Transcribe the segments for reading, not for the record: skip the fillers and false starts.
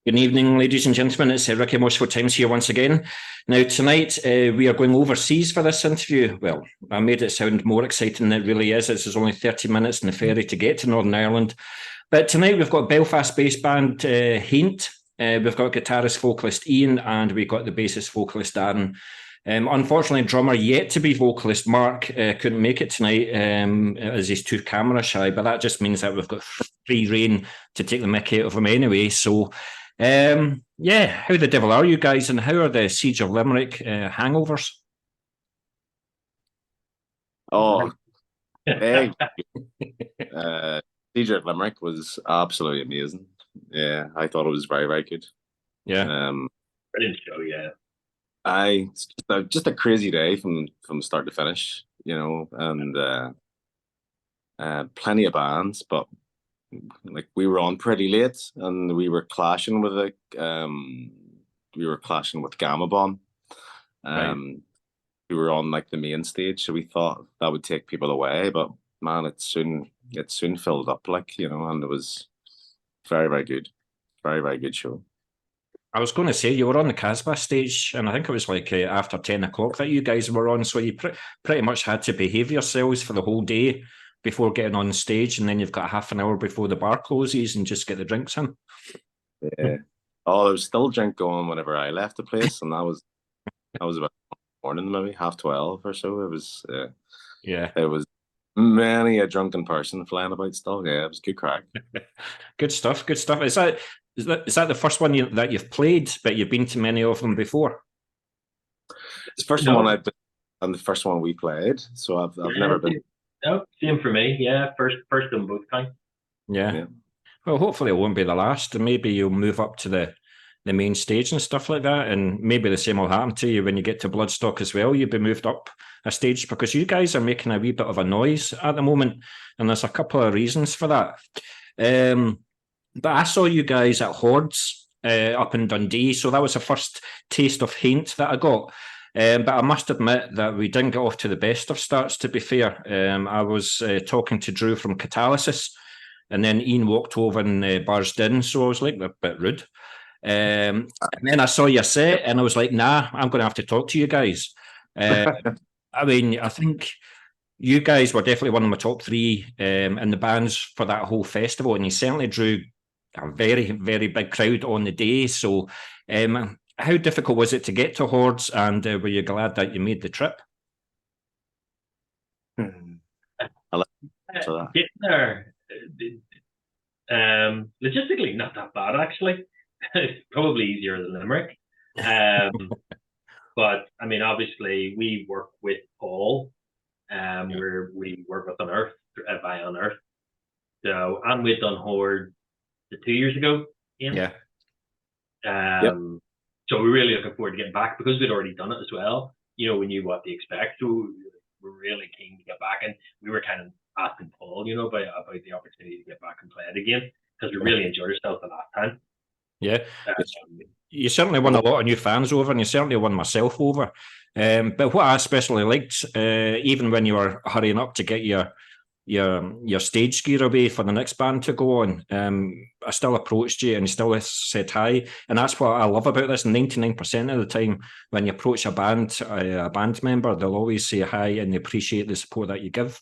Good evening, ladies and gentlemen. It's Ricky Moshville Times here once again. Now, tonight we are going overseas for this interview. Well, I made it sound more exciting than it really is. This is only 30 minutes in the ferry to get to Northern Ireland. But tonight we've got Belfast-based band Haint. We've got guitarist vocalist Ian, and we've got the bassist vocalist Darren. Unfortunately, drummer yet to be vocalist Mark couldn't make it tonight as he's too camera shy, but that just means that we've got free reign to take the mickey out of him anyway. So, yeah, how the devil are you guys, and how are the Siege of Limerick hangovers? Oh, hey. Siege of Limerick was absolutely amazing. Yeah, I thought it was very, very good. Yeah. Brilliant show, yeah. Just a crazy day from start to finish, you know, and plenty of bands, but like we were on pretty late, and we were clashing with Gamma Bomb. Right. We were on like the main stage, so we thought that would take people away, but man, it soon filled up, like, you know, and it was very, very good, very, very good show. I was going to say, you were on the Casbah stage, and I think it was like after 10 o'clock that you guys were on, so you pretty much had to behave yourselves for the whole day before getting on stage, and then you've got half an hour before the bar closes and just get the drinks in. Yeah. Oh, there was still drink going whenever I left the place, and that was about morning, maybe 12:30 or so. It was yeah, it was many a drunken person flying about still. Yeah, it was good crack. Good stuff. Good stuff. Is that the first one that you've played, but you've been to many of them before? It's the first one I've been, and the first one we played, so I've never been. No, same for me. Yeah, first on both times. Yeah. Well, hopefully it won't be the last, and maybe you'll move up to the main stage and stuff like that, and maybe the same will happen to you when you get to Bloodstock as well. You'll be moved up a stage, because you guys are making a wee bit of a noise at the moment, and there's a couple of reasons for that. But I saw you guys at Hordes up in Dundee, so that was the first taste of Haint that I got. But I must admit that we didn't get off to the best of starts, to be fair. I was talking to Drew from Catalysis, and then Ian walked over and barged in, so I was like, a bit rude. And then I saw your set, and I was like, nah, I'm going to have to talk to you guys. I mean, I think you guys were definitely one of my top three in the bands for that whole festival, and you certainly drew a very, very big crowd on the day. So how difficult was it to get to Hordes, and were you glad that you made the trip? Getting there, logistically, not that bad, actually. It's probably easier than Limerick. But I mean, obviously, we work with Paul, we work with Unearth via Unearth. So, and we've done Horde 2 years ago. Ian. Yeah. So we're really looking forward to getting back, because we'd already done it as well. You know, we knew what to expect, so we're really keen to get back. And we were kind of asking Paul, you know, about the opportunity to get back and play it again, because we really enjoyed ourselves the last time. Yeah, you certainly won a lot of new fans over, and you certainly won myself over. But what I especially liked, even when you were hurrying up to get your stage gear away for the next band to go on, I still approached you and you still said hi. And that's what I love about this. 99% of the time when you approach a band member, they'll always say hi and they appreciate the support that you give.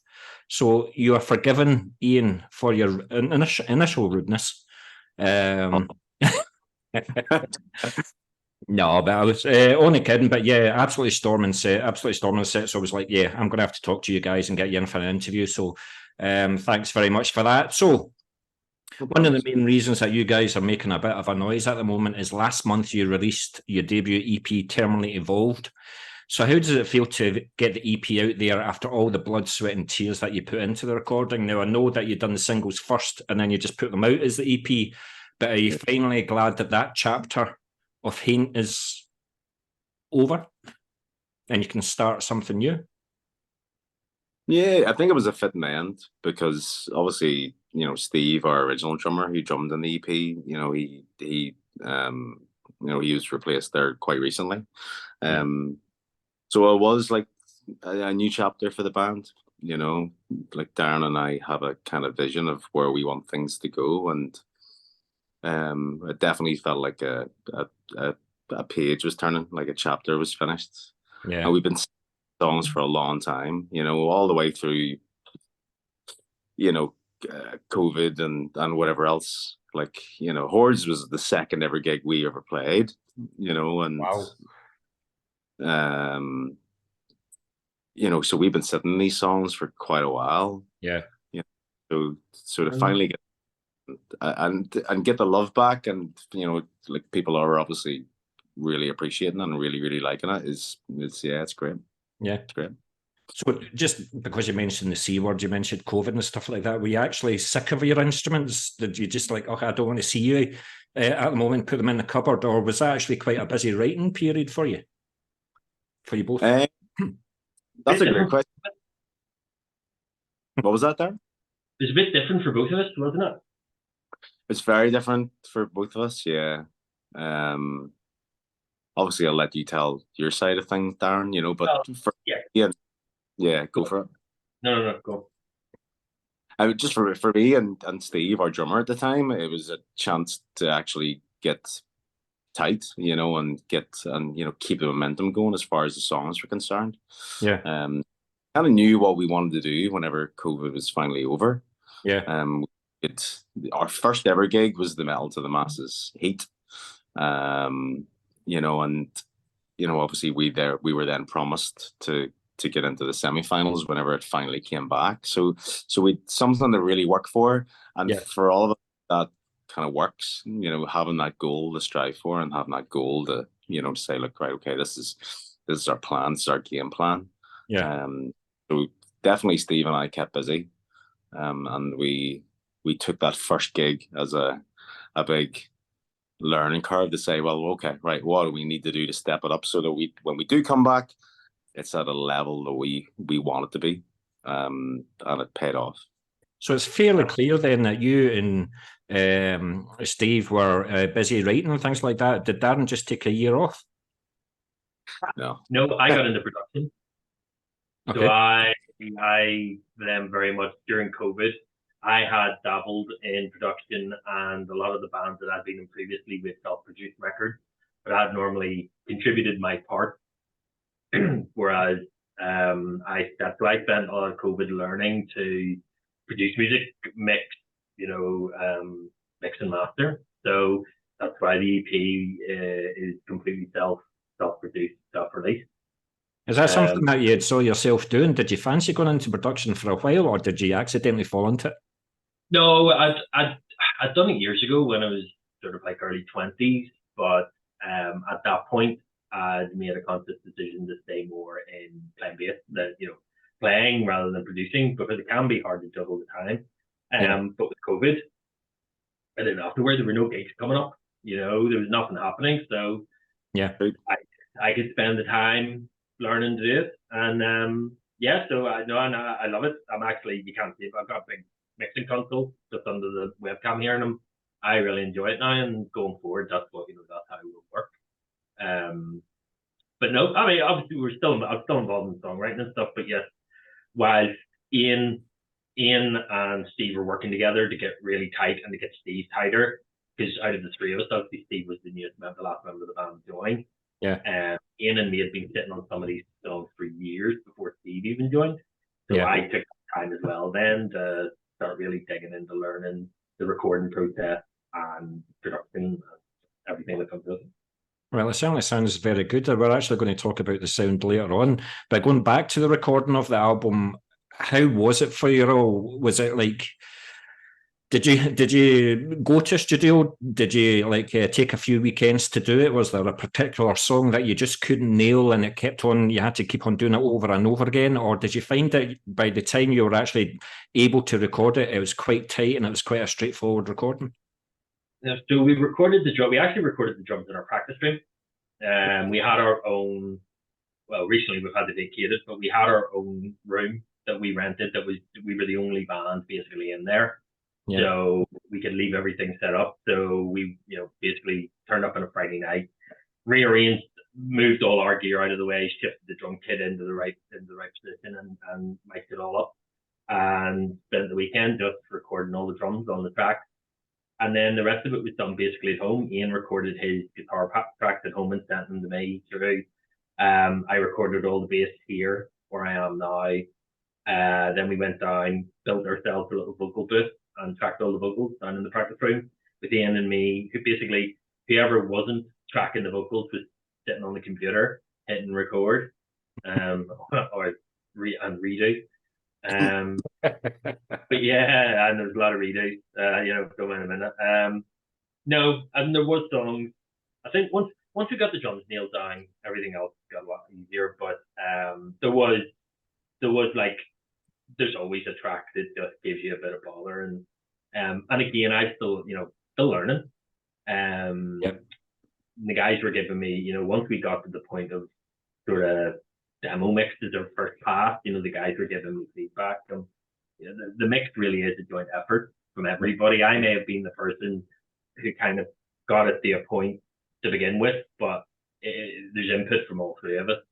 So you are forgiven, Ian, for your initial rudeness. No, but I was only kidding. But yeah, absolutely storming set. So I was like, yeah, I'm going to have to talk to you guys and get you in for an interview. So thanks very much for that. So one of the main reasons that you guys are making a bit of a noise at the moment is last month you released your debut EP, Terminally Evolved. So how does it feel to get the EP out there after all the blood, sweat and tears that you put into the recording? Now, I know that you've done the singles first and then you just put them out as the EP, but are you finally glad that that chapter of Haint is over and you can start something new? Yeah, I think it was a fitting end, because obviously, you know, Steve, our original drummer who drummed in the EP, you know, he was replaced there quite recently. So it was like a new chapter for the band, you know, like Darren and I have a kind of vision of where we want things to go, and It definitely felt like a page was turning, like a chapter was finished. Yeah. And we've been singing songs for a long time, all the way through, COVID and whatever else. Like, Hordes was the second ever gig we ever played, and Wow. So we've been sitting these songs for quite a while. Yeah. So to finally get and get the love back, and like people are obviously really appreciating and really liking it is it's great. Yeah, it's great. So just because you mentioned the C word, you mentioned COVID and stuff like that, were you actually sick of your instruments? Did you just like, okay, I don't want to see you at the moment, put them in the cupboard? Or was that actually quite a busy writing period for you both? That's a great question. What was that there? It was a bit different for both of us, wasn't it? It's very different for both of us, yeah. Obviously I'll let you tell your side of things, Darren, but yeah, go for it. No, go. Just for me and Steve, our drummer at the time, it was a chance to actually get tight, and keep the momentum going as far as the songs were concerned. Yeah. Kind of knew what we wanted to do whenever COVID was finally over. Yeah. Our first ever gig was the Metal to the Masses Haint. Obviously we were then promised to get into the semi-finals whenever it finally came back. So we something to really work for, and for all of us that kind of works. Having that goal to strive for, and having that goal to to say, look, right, okay, this is our plan, this is our game plan. Yeah. So definitely Steve and I kept busy, and we took that first gig as a big learning curve to say, well, okay, right, what do we need to do to step it up so that when we do come back, it's at a level that we want it to be, and it paid off. So it's fairly clear then that you and Steve were busy writing and things like that. Did Darren just take a year off? No, I got into production. Okay. So I then very much during COVID, I had dabbled in production, and a lot of the bands that I'd been in previously with self-produced records, but I'd normally contributed my part. Whereas I spent a lot of COVID learning to produce music, mix and master. So that's why the EP is completely self-produced, self-released. Is that something that you saw yourself doing? Did you fancy going into production for a while, or did you accidentally fall into it? No, I'd done it years ago when I was sort of like early 20s, but at that point I'd made a conscious decision to stay more in playing bass, playing rather than producing, because it can be hard to juggle the time. But with COVID, and then afterwards there were no gigs coming up, there was nothing happening, so I could spend the time learning to do it, and so I love it. I'm actually, you can't see it, but I've got a big mixing console just under the webcam here, and I really enjoy it now, and going forward, that's how it will work. But no, I mean, obviously I'm still involved in songwriting and stuff, but yes, while Ian and Steve were working together to get really tight and to get Steve tighter, because out of the three of us, obviously Steve was the last member of the band to join. Ian and me had been sitting on some of these songs for years before Steve even joined. So I took time as well then to start really digging into learning the recording process and production and everything that comes with it. Well, it certainly sounds very good. We're actually going to talk about the sound later on. But going back to the recording of the album, how was it for you all? Was it like, did you go to a studio? Did you take a few weekends to do it? Was there a particular song that you just couldn't nail and it kept on, you had to keep on doing it over and over again? Or did you find that by the time you were actually able to record it, it was quite tight and it was quite a straightforward recording? So we recorded the drum. We actually recorded the drums in our practice room. We had our own. Well, recently we've had to vacate it, but we had our own room that we rented. We were the only band basically in there, so we could leave everything set up. So we, basically turned up on a Friday night, rearranged, moved all our gear out of the way, shifted the drum kit into the right position, and mic'd it all up, and spent the weekend just recording all the drums on the track. And then the rest of it was done basically at home. Ian recorded his guitar tracks at home and sent them to me through. I recorded all the bass here where I am now. Then we went down, built ourselves a little vocal booth and tracked all the vocals down in the practice room with Ian and me, who basically, whoever wasn't tracking the vocals was sitting on the computer, hitting record, or redo. But yeah, and there's a lot of redos, go in a minute. No, and there was songs. I think once we got the drums nailed down, everything else got a lot easier. But there was like, there's always a track that just gives you a bit of bother, and again, I still learning. Yep. The guys were giving me, once we got to the point of sort of demo mixes or first pass, the guys were giving me feedback. The mix really is a joint effort from everybody. I may have been the person who kind of got it to a point to begin with, but there's input from all three of us,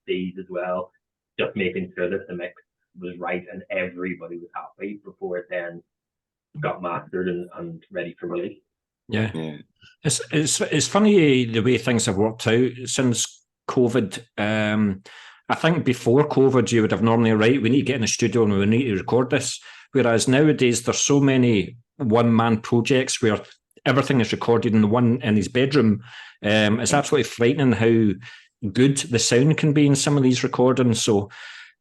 Steve as well, just making sure that the mix was right and everybody was happy before it then got mastered and ready for release. Yeah. It's funny the way things have worked out since COVID. I think before COVID, you would have normally, right, we need to get in the studio and we need to record this. Whereas nowadays, there's so many one-man projects where everything is recorded in his bedroom. It's absolutely frightening how good the sound can be in some of these recordings. So,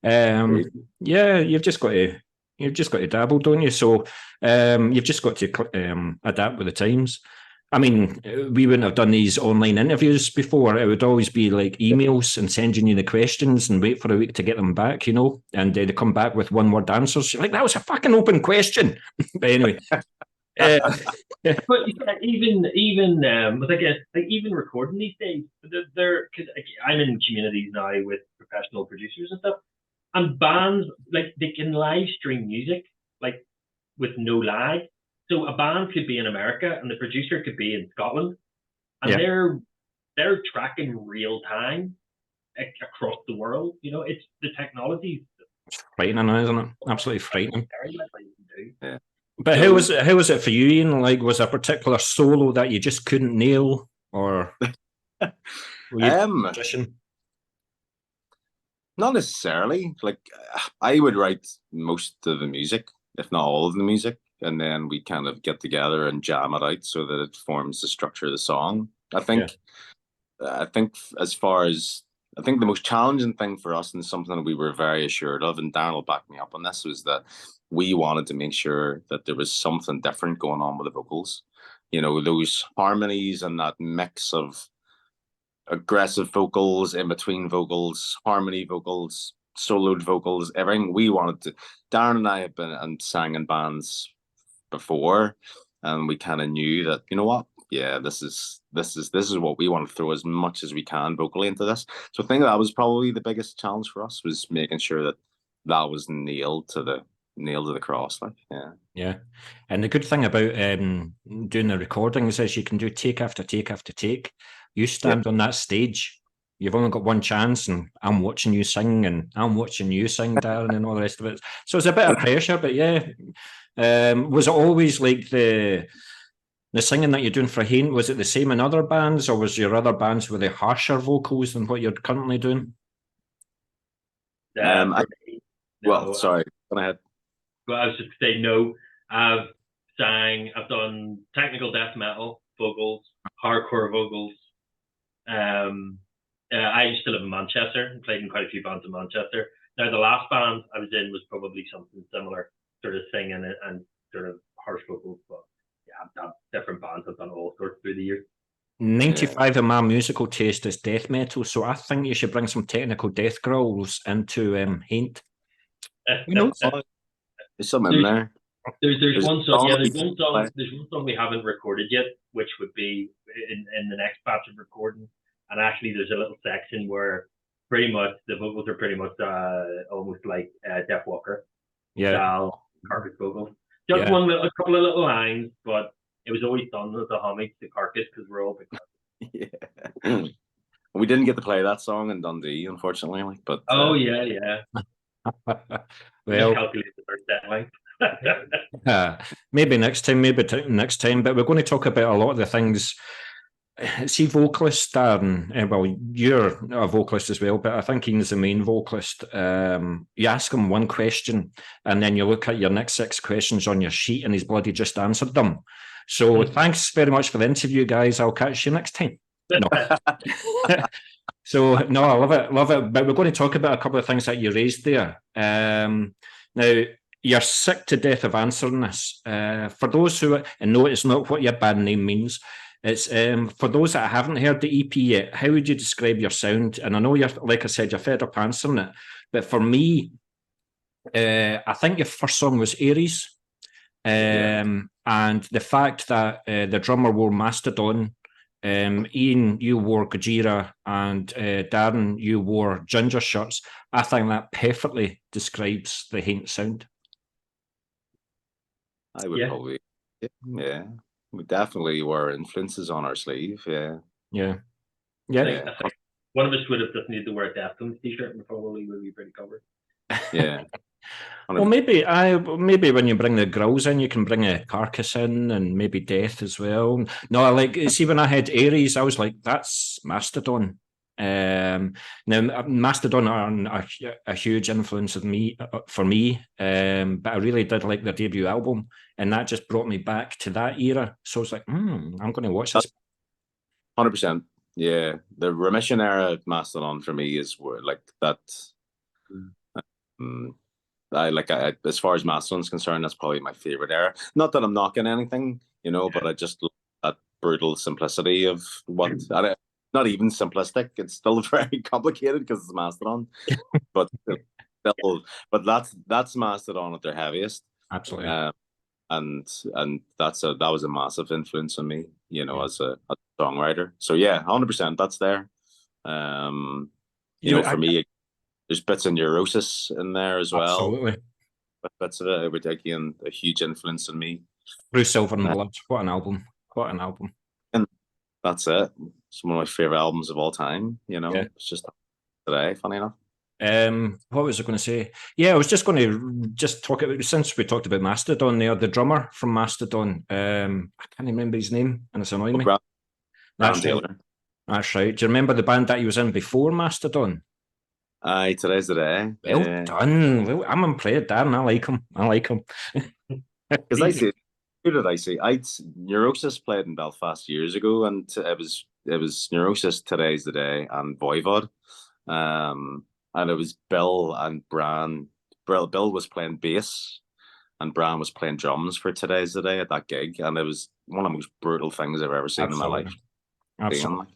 you've just got to dabble, don't you? So, you've just got to adapt with the times. I mean, we wouldn't have done these online interviews before. It would always be like emails and sending you the questions and wait for a week to get them back, and they come back with one-word answers. You're like, that was a fucking open question. But anyway. But even recording these days, because I'm in communities now with professional producers and stuff, and bands, like, they can live stream music, like, with no lag. So a band could be in America and the producer could be in Scotland, and they're tracking real time across the world. It's the technology. It's frightening, isn't it? Absolutely frightening. Yeah. But how was it for you, Ian? Like, was there a particular solo that you just couldn't nail, or were you a magician? Not necessarily. Like, I would write most of the music, if not all of the music, and then we kind of get together and jam it out so that it forms the structure of the song. I think the most challenging thing for us, and something that we were very assured of, and Darren will back me up on this, was that we wanted to make sure that there was something different going on with the vocals. Those harmonies and that mix of aggressive vocals, in between vocals, harmony vocals, soloed vocals, everything. We wanted to. Darren and I have been and sang in bands before, and we kind of knew that, this is what we want to throw as much as we can vocally into this. So I think that was probably the biggest challenge for us, was making sure that was nailed to the cross. And the good thing about doing the recordings is you can do take after take after take. You stand on that stage, you've only got one chance, and I'm watching you sing, and I'm watching you sing, Darren, and all the rest of it. So it's a bit of pressure, but was it always like the singing that you're doing for Haint? Was it the same in other bands, or was your other bands with the harsher vocals than what you're currently doing? Sorry, go ahead. Well, I was just saying, no. I've done technical death metal vocals, hardcore vocals. I used to live in Manchester and played in quite a few bands in Manchester. Now, the last band I was in was probably something similar, sort of singing and sort of harsh vocals. But I've done different bands. I've done all sorts through the years. 95 of my musical taste is death metal, so I think you should bring some technical death growls into Haint. There's something in there. There's one song. There's one song we haven't recorded yet, which would be in the next batch of recording. And actually, there's a little section where pretty much the vocals are pretty much almost like Def Walker style Carcass vocals. Just a couple of little lines, but it was always done as a homage to Carcass because we're all big. Yeah. We didn't get to play that song in Dundee, unfortunately. But yeah. Well, calculate the first deadline. Maybe next time, next time. But we're going to talk about a lot of the things. See, vocalist, Darren. Well, you're a vocalist as well, but I think Ian's the main vocalist. You ask him one question, and then you look at your next 6 questions on your sheet, and he's bloody just answered them. So thanks very much for the interview, guys. I'll catch you next time. No. So, no, I love it. But we're going to talk about a couple of things that you raised there. Now, you're sick to death of answering this. For those who, and no, it's not what your band name means. It's for those that haven't heard the EP yet, how would you describe your sound? And I know you're, like I said, you're fed up answering it. But for me, I think your first song was Aries. And the fact that the drummer wore Mastadon, Ian, you wore Gojira, and Darren, you wore Jinjer shirts. I think that perfectly describes the Haint sound. I would probably, yeah. We definitely were influences on our sleeve, yeah. Yeah. I think one of us would have just needed to wear a Deftones t-shirt and probably would be pretty covered. Yeah. Well, maybe when you bring the grills in, you can bring a Carcass in and maybe Death as well. No, I like, see, when I had Aries, I was like, that's Mastadon. Now, Mastadon are a huge influence for me, but I really did like their debut album, and that just brought me back to that era. So I was like, I'm going to watch this. 100%. Yeah, the Remission era Mastadon for me is like that. As far as Mastodon's concerned, that's probably my favorite era. Not that I'm knocking anything, but I just love that brutal simplicity of what. Not even simplistic. It's still very complicated because it's Mastadon, but that's Mastadon at their heaviest. Absolutely. And that was a massive influence on me, as a songwriter. So yeah, 100%. That's there. For me, there's bits of Neurosis in there as well. Absolutely. Bits of it would, again, a huge influence on me. Through Silver and Blood. What an album. What an album. And that's it. It's one of my favorite albums of all time. It's just today, funny enough. What was I going to say? Yeah, I was just going to talk about, since we talked about Mastadon there, the drummer from Mastadon. I can't remember his name, and it's annoying me. Grant Taylor. That's right. Do you remember the band that he was in before Mastadon? Aye, Today's the Day. Well done. Well, I'm impressed, Darren. I like him. Because who did I see? Neurosis played in Belfast years ago, and it was Neurosis, Today's the Day, and Voivod. And it was Bill and Bran. Bill was playing bass, and Bran was playing drums for Today's the Day at that gig, and it was one of the most brutal things I've ever seen in my life. Absolutely.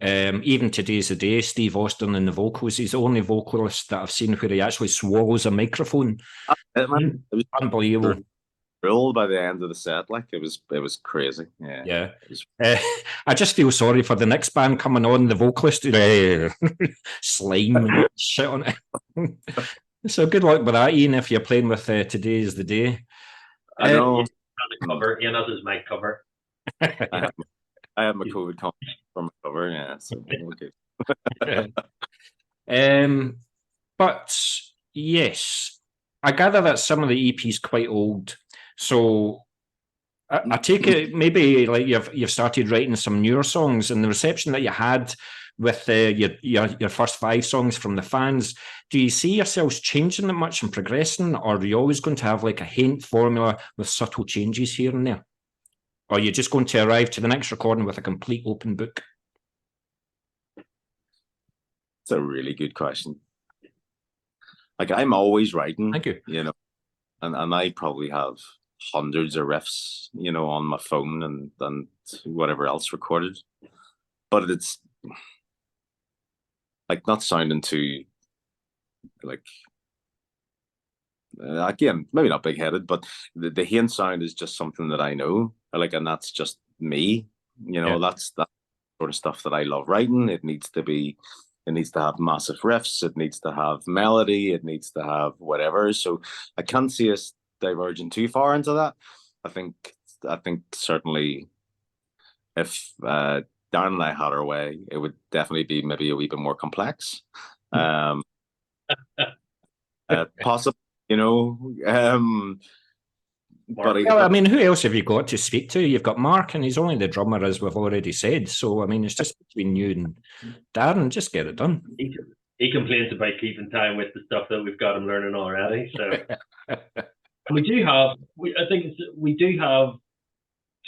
Even Today's the Day, Steve Austin in the vocals, he's the only vocalist that I've seen where he actually swallows a microphone. It was unbelievable. Ruled by the end of the set, like it was crazy. Yeah. I just feel sorry for the next band coming on, the vocalist, slime and shit on it. So good luck with that, Ian, if you're playing with Today's the Day. I know. Ian has his mic cover. I have my COVID from my cover, yeah. So okay. But yes, I gather that some of the EP is quite old. So I take it maybe like you've started writing some newer songs, and the reception that you had with your first 5 songs from the fans. Do you see yourselves changing that much and progressing, or are you always going to have like a Haint formula with subtle changes here and there? Or are you just going to arrive to the next recording with a complete open book? It's a really good question. Like, I'm always writing. Thank you. And I probably have hundreds of riffs, on my phone and whatever else recorded. But it's like not sounding too like again, maybe not big-headed, but the Haint sound is just something that I know, like, and that's just me. That's that sort of stuff that I love writing. It needs to have massive riffs. It needs to have melody. It needs to have whatever. So I can't see us diverging too far into that. I think certainly if Darren and I had our way, it would definitely be maybe a wee bit more complex. Possible, Well, I mean, who else have you got to speak to? You've got Mark, and he's only the drummer, as we've already said. So, I mean, it's just between you and Darren. Just get it done. He complains about keeping time with the stuff that we've got him learning already. So we do have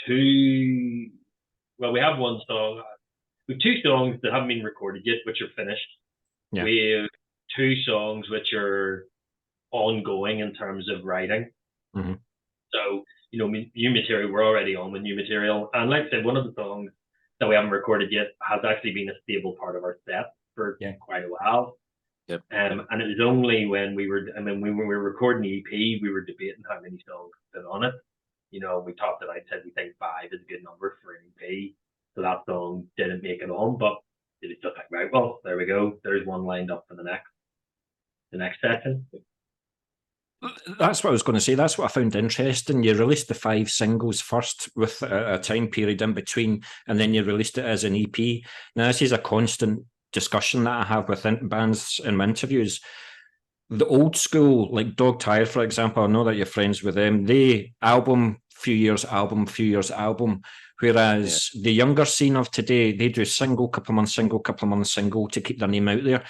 two. Well, we have one song. We have two songs that haven't been recorded yet, which are finished. Yeah. We have two songs which are ongoing in terms of writing. Mm-hmm. So, new material, we're already on with new material. And like I said, one of the songs that we haven't recorded yet has actually been a stable part of our set for quite a while. Yep. And it was only when we were recording the EP, we were debating how many songs to put on it. We talked about, said we think 5 is a good number for an EP. So that song didn't make it on, but it was just like, right, well, there we go. There's one lined up for the next session. That's what I was going to say. That's what I found interesting. You released the 5 singles first with a time period in between, and then you released it as an EP. Now, this is a constant discussion that I have with bands in my interviews. The old school, like Dog Tire, for example, I know that you're friends with them. They album, few years album, whereas the younger scene of today, they do single, couple of months, single to keep their name out there.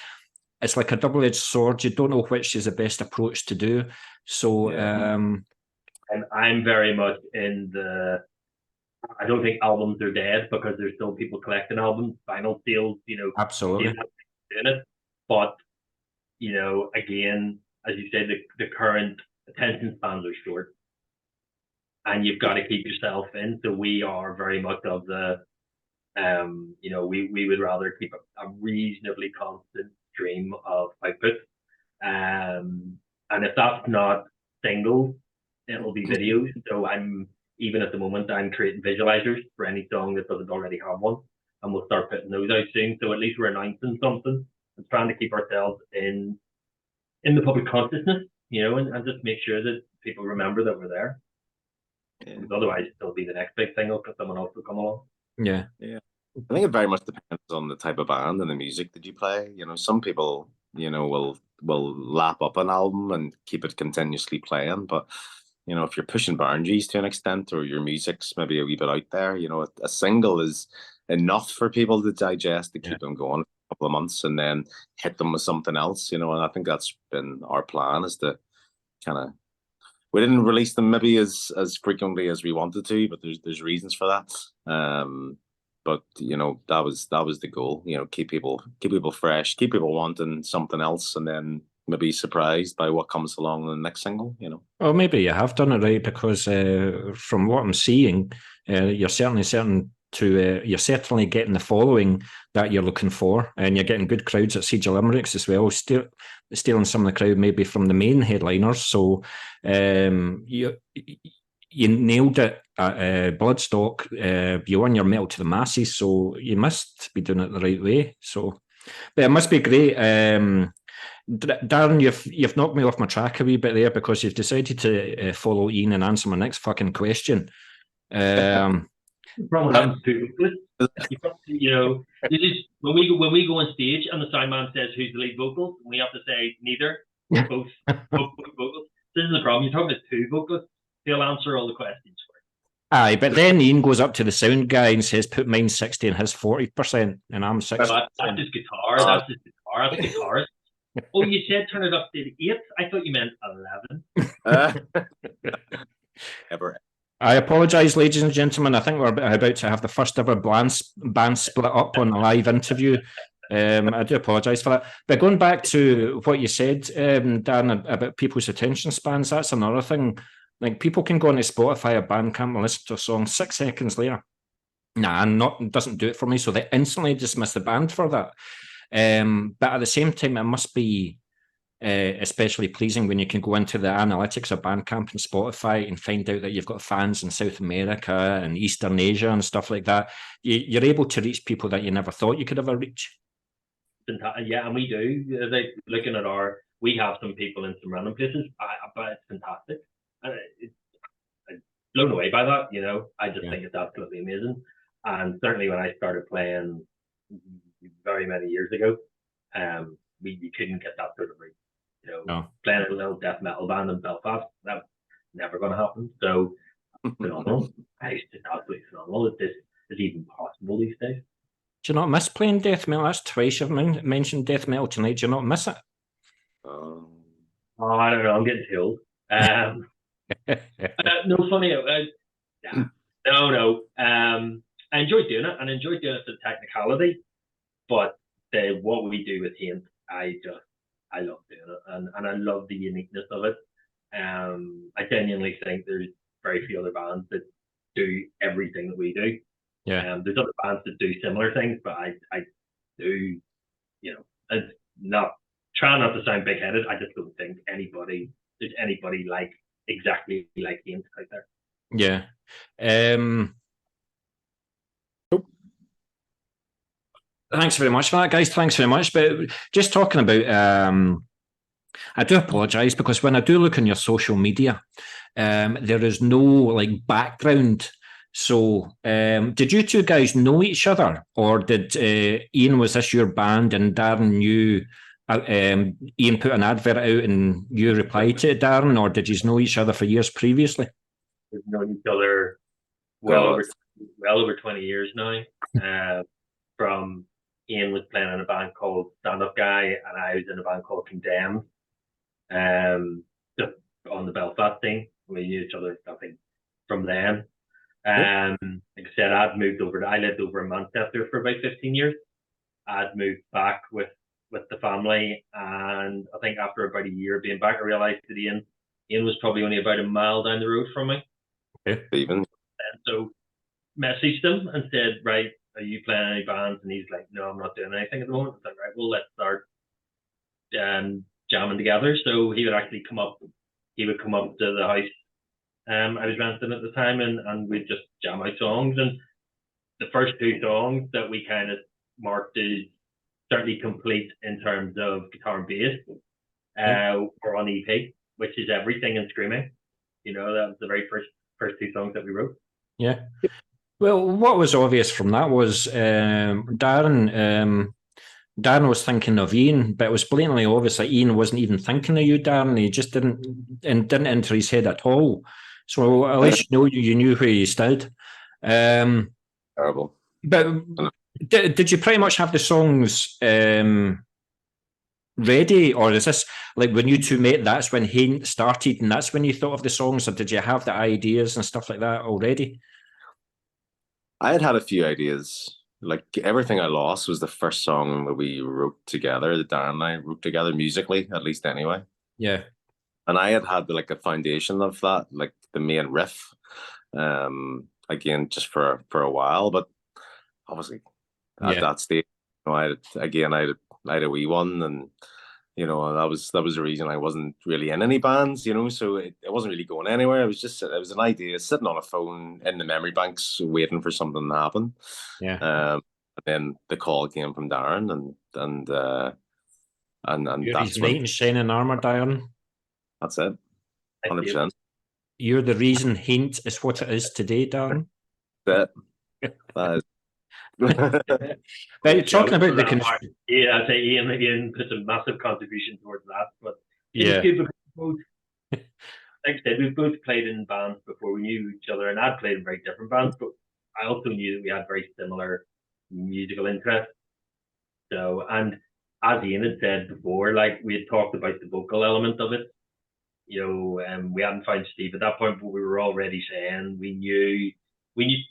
It's like a double-edged sword. You don't know which is the best approach to do. So, and I'm very much in I don't think albums are dead because there's still people collecting albums, vinyl sales, absolutely doing it. But again, as you said, the current attention spans are short, and you've got to keep yourself in. So we are very much of the, we would rather keep a reasonably constant stream of output, and if that's not singles, it'll be videos. So even at the moment, I'm creating visualizers for any song that doesn't already have one, and we'll start putting those out soon. So at least we're announcing something and trying to keep ourselves in the public consciousness, and just make sure that people remember that we're there. Because otherwise, it'll be the next big single because someone else will come along. Yeah. I think it very much depends on the type of band and the music that you play. Some people, will lap up an album and keep it continuously playing. But, if you're pushing boundaries to an extent, or your music's maybe a wee bit out there, a single is enough for people to digest, to keep them going for a couple of months and then hit them with something else, and I think that's been our plan, is to kind of, we didn't release them maybe as frequently as we wanted to, but there's reasons for that. But that was the goal. Keep people fresh, keep people wanting something else, and then maybe surprised by what comes along in the next single. Well, maybe you have done it right, because from what I'm seeing, you're certainly you're certainly getting the following that you're looking for, and you're getting good crowds at Siege of Limerick as well. Stealing some of the crowd maybe from the main headliners. So you nailed it at Bloodstock. You won your medal to the masses, so you must be doing it the right way. So, but it must be great. Darren, you've knocked me off my track a wee bit there, because you've decided to follow Ian and answer my next fucking question. When we go on stage and the soundman says who's the lead vocal, we have to say neither, both vocals. This is the problem. You're talking to 2 vocalists. They'll answer all the questions for you. Aye, but then Ian goes up to the sound guy and says, "Put mine 60 and his 40%, and I'm 60." That's just guitar. That's just guitar. That's guitarist. Oh, you said turn it up to 8? I thought you meant 11. Ever. I apologise, ladies and gentlemen. I think we're about to have the first ever band split up on a live interview. I do apologise for that. But going back to what you said, Dan, about people's attention spans, that's another thing. Like, people can go onto Spotify or Bandcamp and listen to a song 6 seconds later. Doesn't do it for me. So they instantly dismiss the band for that. But at the same time, it must be especially pleasing when you can go into the analytics of Bandcamp and Spotify and find out that you've got fans in South America and Eastern Asia and stuff like that. You're able to reach people that you never thought you could ever reach. Yeah, and we do. Like, looking at we have some people in some random places, but it's fantastic. I'm blown away by that. I just think it's absolutely amazing. And certainly when I started playing very many years ago, we couldn't get that sort of reach. Playing a little death metal band in Belfast, that never going to happen. So phenomenal. It's just absolutely phenomenal that this is even possible these days. Do you not miss playing death metal? That's twice you've mentioned death metal tonight. Do you not miss it? Oh, I don't know. I'm getting too old. No, funny. Yeah. No. I enjoy doing it, and I enjoy doing it for technicality. But what we do with Haint, I love doing it, and I love the uniqueness of it. I genuinely think there's very few other bands that do everything that we do. Yeah. There's other bands that do similar things, but I do, it's not trying not to sound big headed. I just don't think there's anybody like exactly like Haint out there. Yeah. Thanks very much for that, guys. Thanks very much. But just talking about, I do apologise because when I do look on your social media, there is no like background. So, did you two guys know each other, or did Ian, was this your band, and Darren knew? Ian put an advert out, and you replied to it, Darren, or did you know each other for years previously? We've known each other well over 20 years now. From Ian was playing in a band called Stand Up Guy, and I was in a band called Condemned. Just on the Belfast thing, we knew each other, I think, from then. Like I said, I lived over in Manchester for about 15 years. I'd moved back with the family, and I think after about a year being back, I realised that Ian was probably only about a mile down the road from me. Even. And so messaged him and said, right, are you playing any bands? And he's like, no, I'm not doing anything at the moment. It's like, right, well, let's start jamming together. So he would actually come up to the house I was renting at the time, and we'd just jam out songs. And the first two songs that we kind of marked as certainly complete in terms of guitar and bass were on EP, which is Everything and Screaming. That was the very first two songs that we wrote. Yeah. Well, what was obvious from that was Darren was thinking of Ian, but it was blatantly obvious that Ian wasn't even thinking of you, Darren. He just didn't enter his head at all. So at least you knew where you stood. Terrible. But did you pretty much have the songs ready, or is this like when you two met, that's when Haint started and that's when you thought of the songs, or did you have the ideas and stuff like that already? I had a few ideas. Like Everything I Lost was the first song that we wrote together, that Darren and I wrote together musically, at least anyway. Yeah. And I had like a foundation of that, like the main riff, again, just for a while. But obviously at that stage, I had a wee one, and that was the reason I wasn't really in any bands, so it wasn't really going anywhere. It was an idea sitting on a phone in the memory banks waiting for something to happen. Yeah. And then the call came from Darren, and that's knight in shining armor, Darren. That's it. 100%. You're the reason Haint is what it is today, Darren. That is. But talking about I'd say Ian puts a massive contribution towards that. But yeah, it's good because both, like I said, we've both played in bands before we knew each other, and I'd played in very different bands, but I also knew that we had very similar musical interests. So, and as Ian had said before, like we had talked about the vocal element of it. We hadn't found Steve at that point, but we were already saying we knew we'd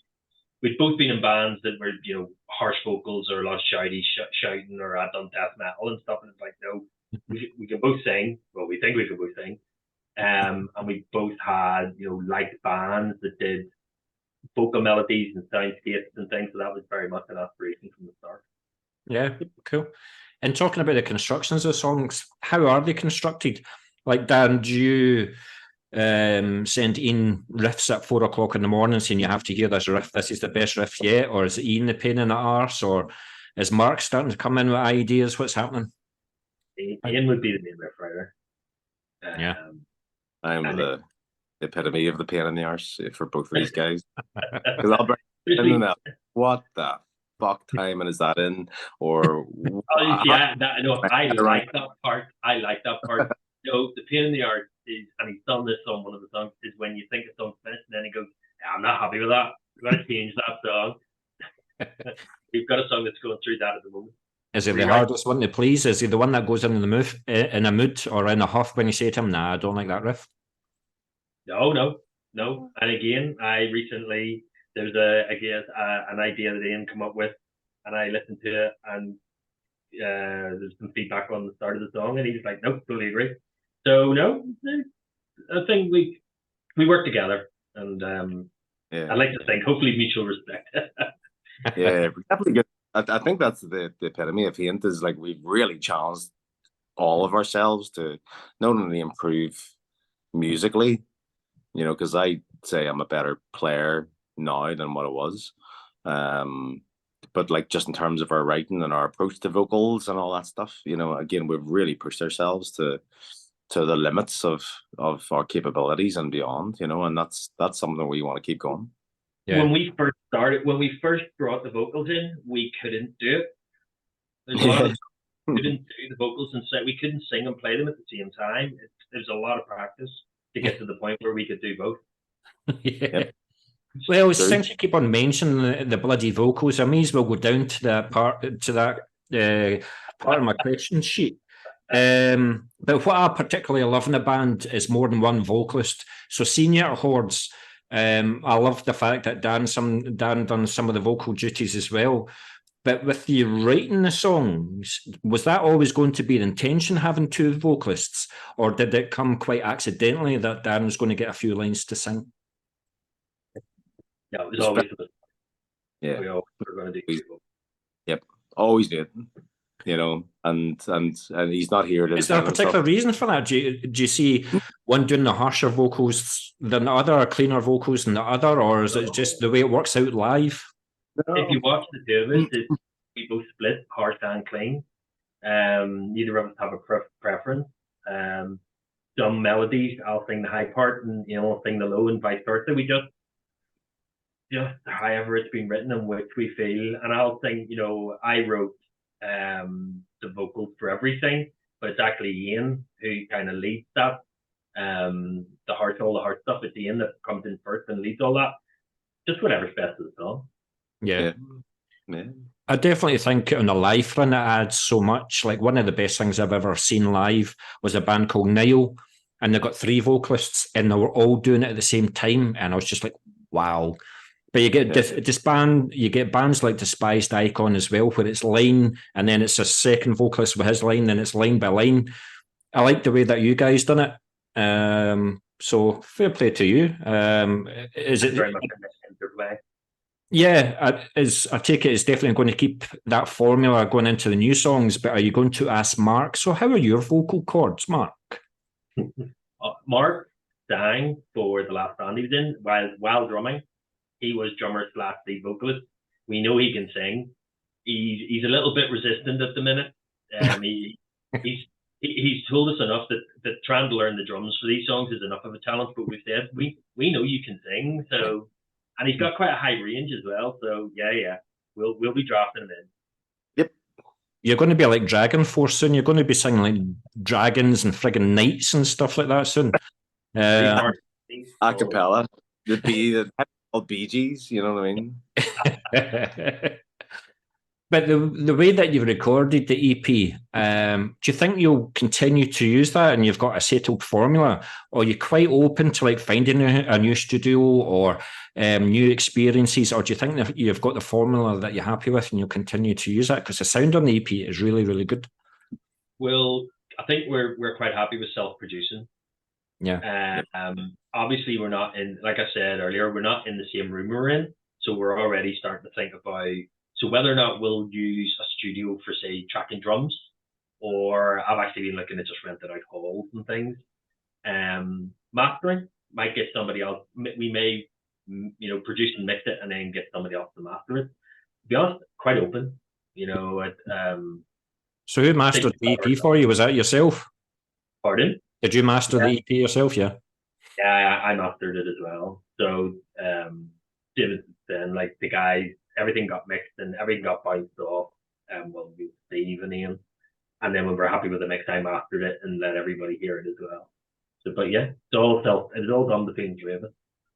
both been in bands that were, harsh vocals or a lot of shouting, or had done death metal and stuff. And it's like, no, we can both sing. Well, we think we can both sing. And we both had, liked bands that did vocal melodies and soundscapes and things. So that was very much an aspiration from the start. Yeah, cool. And talking about the constructions of songs, how are they constructed? Like, Dan, do you send Ian riffs at 4 o'clock in the morning saying you have to hear this riff, this is the best riff yet? Or is Ian the pain in the arse? Or is Mark starting to come in with ideas? What's happening? Ian would be the main riff writer. Yeah. I'm the epitome of the pain in the arse for both of these guys. Because I'll bring in and what the fuck timing is that in? Or I like that part. The pain in the arse and he's done this on one of the songs, is when you think a song's finished, and then he goes, I'm not happy with that. We've got to change that song. We've got a song that's going through that at the moment. Is he the hardest one to please? Is he the one that goes in a mood or in a huff when you say to him, nah, I don't like that riff? No. And again, I recently, there's an idea that Ian come up with, and I listened to it, and there's some feedback on the start of the song, and he's like, nope, totally agree. So no, I think we work together, and I'd like to think hopefully mutual respect. Yeah, definitely good. I think that's the epitome of Haint, is like we've really challenged all of ourselves to not only improve musically, you know, because I say I'm a better player now than what I was, but like just in terms of our writing and our approach to vocals and all that stuff, you know, again, we've really pushed ourselves to the limits of our capabilities and beyond, you know, and that's something we want to keep going. Yeah. When we first brought the vocals in, we couldn't do it. There's a lot of we couldn't do the vocals, and we couldn't sing and play them at the same time. There's a lot of practice to get to the point where we could do both. Yeah. Well, since you keep on mentioning the bloody vocals, I may as well go down to that part of my question sheet. But what I particularly love in the band is more than one vocalist. So senior at Hordes, I love the fact that Dan done some of the vocal duties as well. But with you writing the songs, was that always going to be the intention, having two vocalists, or did it come quite accidentally that Dan was going to get a few lines to sing? Yeah, it was always. Yeah, we always were going to do people. Yep, always did. You know, and he's not here to. Is there a particular reason for that? Do you see one doing the harsher vocals than the other, or cleaner vocals than the other, or is it just the way it works out live? No. If you watch the two of us, we both split harsh and clean. Neither of us have a preference. Some melodies, I'll sing the high part, and I'll sing the low, and vice versa. We just however it's been written and which we feel. And I'll sing. I wrote the vocals for everything, but it's actually Ian who kind of leads that. All the hard stuff, it's Ian that comes in first and leads all that. Just whatever's best for the song. Yeah. I definitely think on a live run it adds so much. Like one of the best things I've ever seen live was a band called Nile, and they got 3 vocalists and they were all doing it at the same time, and I was just like, wow. But you get you get bands like Despised Icon as well, where it's line and then it's a second vocalist with his line, then it's line by line. I like the way that you guys done it. So fair play to you. Is it very much interplay? Yeah, I take it it's definitely going to keep that formula going into the new songs, but are you going to ask Mark? So how are your vocal cords, Mark? Mark sang for the last band he was in while drumming. He was drummer / lead vocalist. We know he can sing. He's a little bit resistant at the minute. He's told us enough that trying to learn the drums for these songs is enough of a challenge, but we've said, we know you can sing, so... And he's got quite a high range as well, so yeah, we'll be drafting him in. Yep. You're going to be like Dragon Force soon. You're going to be singing like dragons and friggin' knights and stuff like that soon. Acapella. The Bee Gees, you know what I mean? But the way that you've recorded the EP, do you think you'll continue to use that and you've got a settled formula? Or are you quite open to like finding a new studio or new experiences? Or do you think that you've got the formula that you're happy with and you'll continue to use that? Because the sound on the EP is really, really good. Well, I think we're quite happy with self-producing. Yeah. Obviously, we're not in, like I said earlier, we're not in the same room we're in. So we're already starting to think about... So whether or not we'll use a studio for, say, tracking drums, or I've actually been looking at just rented out halls and things. Mastering, might get somebody else. We may, produce and mix it and then get somebody else to master it. To be honest, quite open. So who mastered the EP for you? Was that yourself? Pardon? Did you master the EP yourself? Yeah. Yeah, I mastered it as well. So then, like the guys. Everything got mixed and everything got bounced off. We Steve and Ian. And then when we're happy with the mix, I mastered it and let everybody hear it as well. So, but yeah, it's all done between the three of us.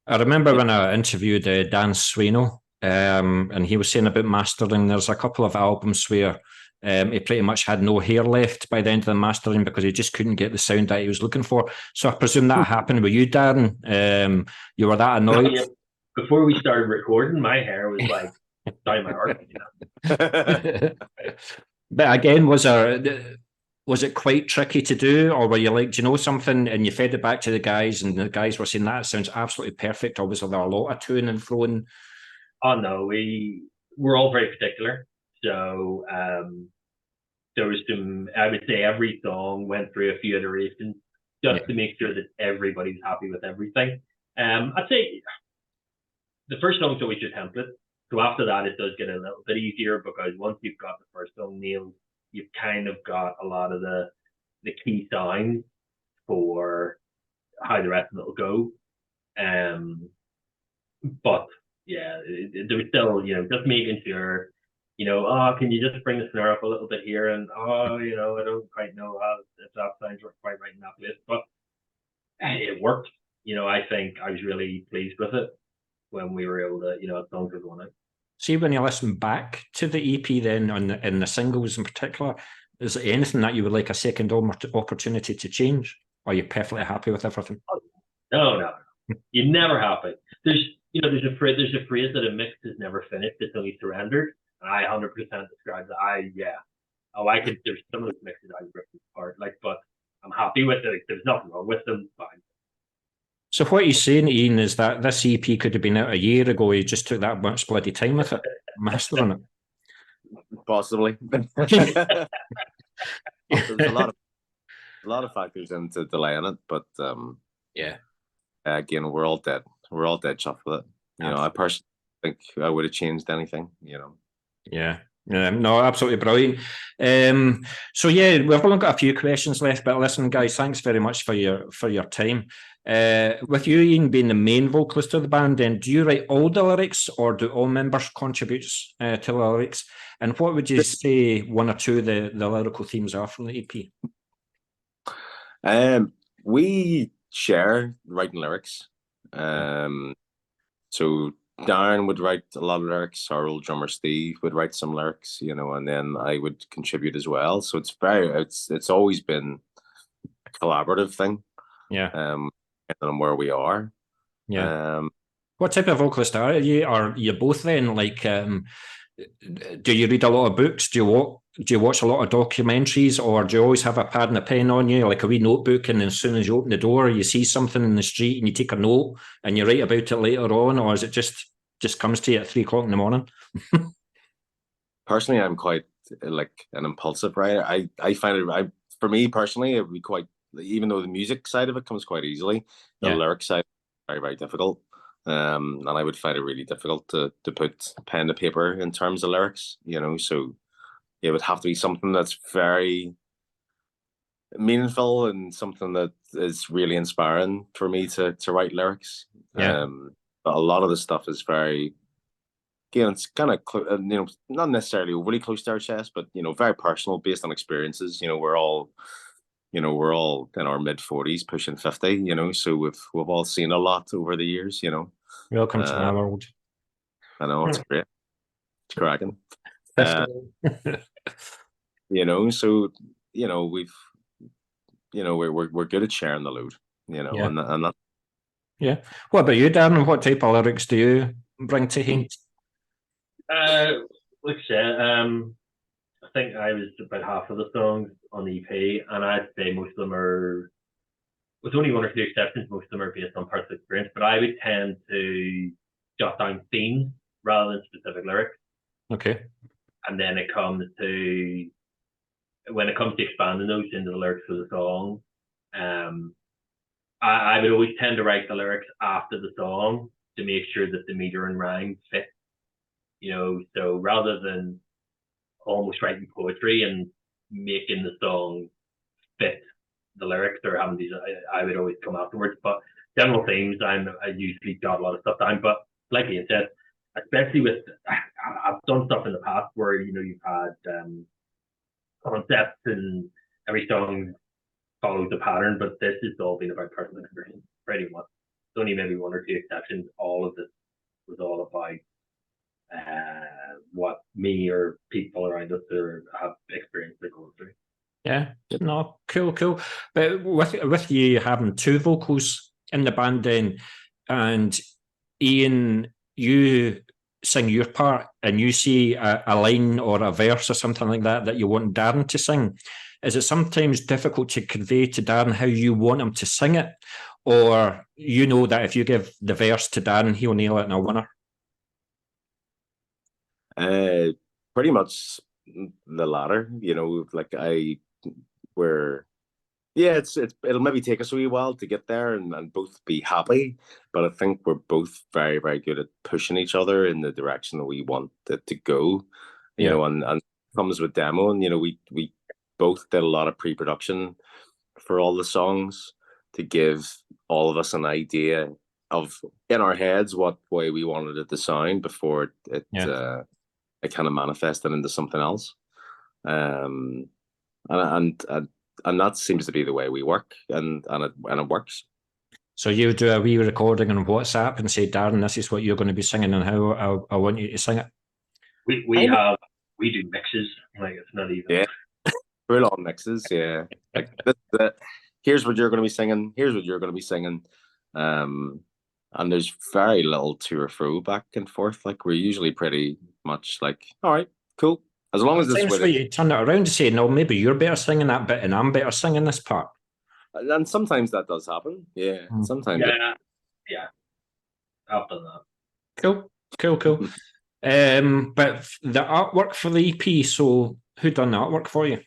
I remember when I interviewed Dan Sweno, and he was saying about mastering. There's a couple of albums where he pretty much had no hair left by the end of the mastering because he just couldn't get the sound that he was looking for. So I presume that happened with you, Darren. You were that annoyed? Yeah. Before we started recording, my hair was like down my arm. But again, was it quite tricky to do, or were you like, do you know something, and you fed it back to the guys, and the guys were saying that sounds absolutely perfect, or was there a lot of toing and froing? Oh no, we're all very particular. So there was some, I would say every song went through a few iterations just to make sure that everybody's happy with everything. I'd say the first song's always your template. So after that, it does get a little bit easier because once you've got the first song nailed, you've kind of got a lot of the key sounds for how the rest of it will go. But yeah, there was still, just making sure, can you just bring the snare up a little bit here? And, I don't quite know if that sounds quite right in that place. But it worked. I think I was really pleased with it when we were able to, songs were going out. See, when you listen back to the EP then, in the singles in particular, is there anything that you would like a second opportunity to change? Or are you perfectly happy with everything? No. You're never happy. There's a phrase that a mix is never finished, it's only surrendered. And I 100% describe that. There's some of those mixes I rip apart, but I'm happy with it. There's nothing wrong with them, fine. So what you're saying, Ian, is that this EP could have been out a year ago. You just took that much bloody time with it, mastering it. Possibly. There's a lot of factors into delaying it, but again, we're all dead chuffed with it. I personally think I would have changed anything. Yeah. No, absolutely brilliant. So yeah, we've only got a few questions left, but listen, guys, thanks very much for your time. With you, Ian, being the main vocalist of the band, then do you write all the lyrics, or do all members contribute to the lyrics? And what would you say one or two of the lyrical themes are from the EP? We share writing lyrics. So Darren would write a lot of lyrics. Our old drummer Steve would write some lyrics, and then I would contribute as well. So it's always been a collaborative thing. Yeah. And where we are. Yeah. What type of vocalist are you? Are you both then? Do you read a lot of books? Do you watch a lot of documentaries, or do you always have a pad and a pen on you, like a wee notebook, and as soon as you open the door, you see something in the street and you take a note and you write about it later on, or is it just comes to you at 3 o'clock in the morning? Personally, I'm quite an impulsive writer. I find it, for me personally, it would be quite, even though the music side of it comes quite easily, the lyric side is very, very difficult. And I would find it really difficult to put pen to paper in terms of lyrics, so it would have to be something that's very meaningful and something that is really inspiring for me to write lyrics. But a lot of the stuff is very, it's kind of, not necessarily overly close to our chest, but, very personal, based on experiences. We're all in our mid-40s, pushing 50, so we've all seen a lot over the years, Welcome to my world. I know, it's great. It's cracking. So, we're good at sharing the load, and that. Yeah. What about you, Darren? What type of lyrics do you bring to Haint? Like I said, I think I was about half of the songs on the EP, and I'd say most of them are, with only one or two exceptions, most of them are based on personal experience, but I would tend to jot down themes rather than specific lyrics. Okay. And then when it comes to expanding those into the lyrics of the song, I would always tend to write the lyrics after the song to make sure that the meter and rhyme fit. So rather than almost writing poetry and making the song fit the lyrics or having these, I would always come afterwards. But general themes, I usually jot a lot of stuff down. But like you said, especially with, I've done stuff in the past where you've had concepts and every song followed the pattern, but this has all been about personal experience. Pretty much, it's only maybe one or two exceptions. All of this was all about what me or people around us have experienced or going through. Yeah, no, cool. But with you having two vocals in the band then, and Ian, you sing your part and you see a line or a verse or something like that you want Darren to sing, is it sometimes difficult to convey to Darren how you want him to sing it? Or you know that if you give the verse to Darren, he'll nail it in a winner? Pretty much the latter, like it'll maybe take us a wee while to get there and both be happy, but I think we're both very, very good at pushing each other in the direction that we want it to go, you know, and it comes with demo, and we both did a lot of pre-production for all the songs to give all of us an idea of in our heads what way we wanted it to sound before it kind of manifested into something else, and that seems to be the way we work, and it works. So you do a wee recording on WhatsApp and say, Darren, this is what you're going to be singing and how I want you to sing it. We do mixes, like it's not even full on mixes, like here's what you're going to be singing, here's what you're going to be singing, and there's very little to or fro back and forth. Like we're usually pretty much like, all right, cool. As long as it's where you turn it around to say, no, maybe you're better singing that bit and I'm better singing this part. And sometimes that does happen. Yeah. Sometimes. Yeah. I've done that. Cool. But the artwork for the EP, so who done the artwork for you?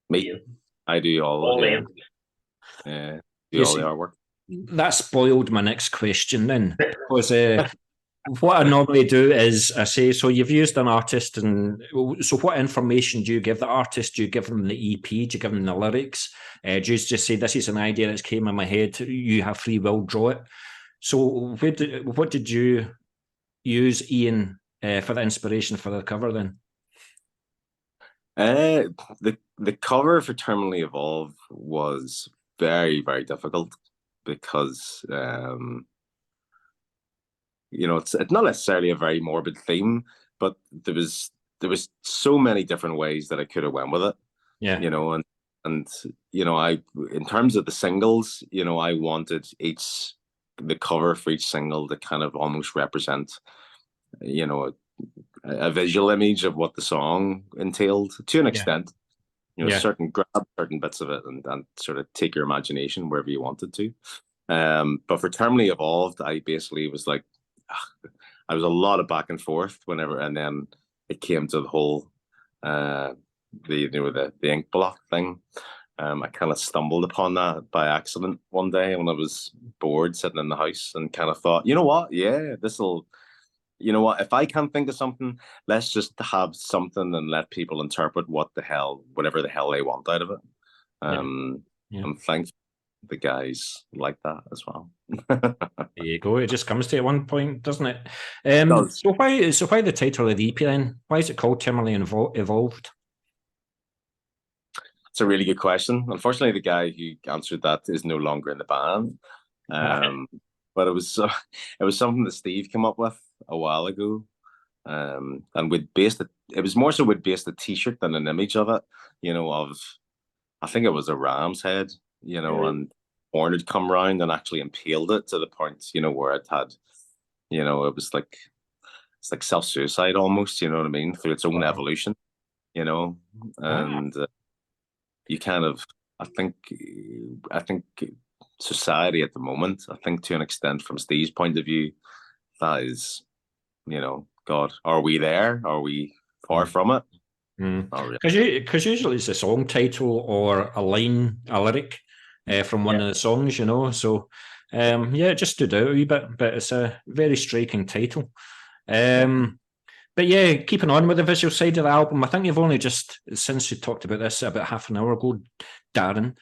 Me. I do all the artwork. That spoiled my next question then. Because what I normally do is I say, so you've used an artist, and so what information do you give the artist? Do you give them the EP? Do you give them the lyrics? Do you just say, this is an idea that's came in my head, you have free will, draw it? So what did you use, Ian, for the inspiration for the cover then? The cover for Terminally Evolve was very, very difficult because it's not necessarily a very morbid theme, but there was so many different ways that I could have went with it. Yeah. I in terms of the singles, I wanted the cover for each single to kind of almost represent, a visual image of what the song entailed to an extent. Grab certain bits of it and sort of take your imagination wherever you wanted to. But for Terminally Evolved, I basically was like, I was a lot of back and forth and then it came to the whole the ink blot thing. I kind of stumbled upon that by accident one day when I was bored sitting in the house and kind of thought, if I can't think of something, let's just have something and let people interpret whatever the hell they want out of it. I'm thankful the guys like that as well. There you go. It just comes to at one point, doesn't it? So why the title of the EP then? Why is it called Terminally Evolved? It's a really good question. Unfortunately, the guy who answered that is no longer in the band. But it was something that Steve came up with a while ago. And it was more so we'd based a t-shirt than an image of it, I think it was a ram's head, and Horn had come round and actually impaled it to the point, where it had, it's like self-suicide almost, you know what I mean, through its own evolution, and you kind of, I think society at the moment, I think to an extent from Steve's point of view, that is, God, are we there? Are we far from it? Because usually it's a song title or a lyric from one of the songs, so it just stood out a wee bit, but it's a very striking title. But yeah, keeping on with the visual side of the album, I think you've only just, since you talked about this about half an hour ago, Darren,